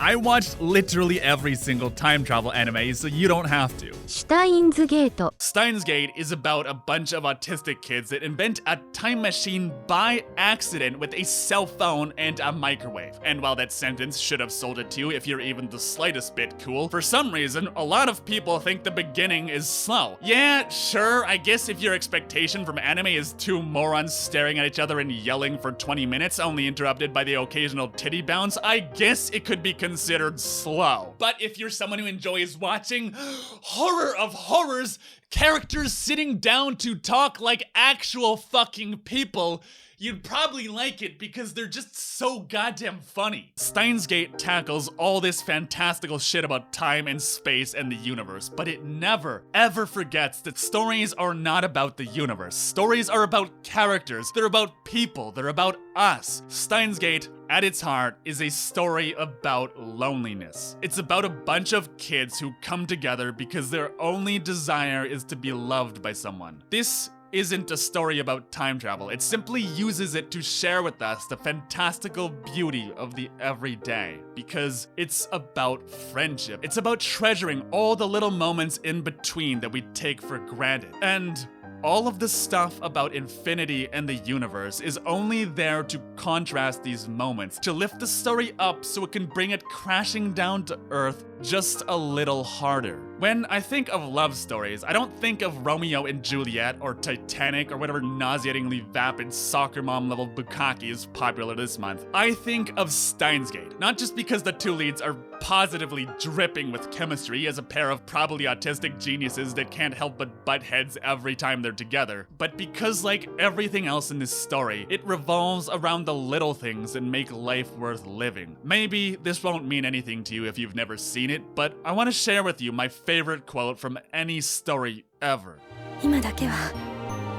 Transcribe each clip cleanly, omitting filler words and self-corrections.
I watched literally every single time travel anime, so you don't have to. シュタインズゲート Steins Gate is about a bunch of autistic kids that invent a time machine by accident with a cell phone and a microwave. And while that sentence should have sold it to you if you're even the slightest bit cool, for some reason, a lot of people think the beginning is slow. Yeah, sure, I guess if your expectation from anime is two morons staring at each other and yelling for 20 minutes, only interrupted by the occasional titty bounce, I guess it could be considered slow. But if you're someone who enjoys watching horror of horrors, characters sitting down to talk like actual fucking people, you'd probably like it because they're just so goddamn funny. Steins Gate tackles all this fantastical shit about time and space and the universe, but it never, ever forgets that stories are not about the universe. Stories are about characters, they're about people, they're about us. Steins Gate, at its heart, is a story about loneliness. It's about a bunch of kids who come together because their only desire is to be loved by someone. This isn't a story about time travel. It simply uses it to share with us the fantastical beauty of the everyday. Because it's about friendship. It's about treasuring all the little moments in between that we take for granted. And all of the stuff about infinity and the universe is only there to contrast these moments, to lift the story up so it can bring it crashing down to earth just a little harder. When I think of love stories, I don't think of Romeo and Juliet or Titanic or whatever nauseatingly vapid soccer mom level bukkake is popular this month. I think of Steins Gate, not just because the two leads are positively dripping with chemistry as a pair of probably autistic geniuses that can't help but butt heads every time they're together, but because like everything else in this story, it revolves around the little things that make life worth living. Maybe this won't mean anything to you if you've never seen it, but I want to share with you my favorite quote from any story ever. 今だけは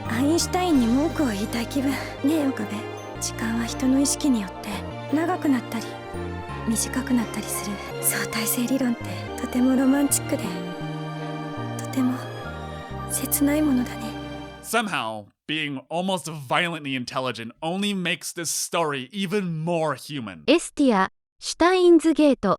アインシュタインに文句を言いたい気分ねえ岡部時間は人の意識によって長くなったり短くなったりする相対性理論ってとてもロマンチックでとても切ないものだね Somehow, being almost violently intelligent only makes this story even more human. エスティアシュタインズゲート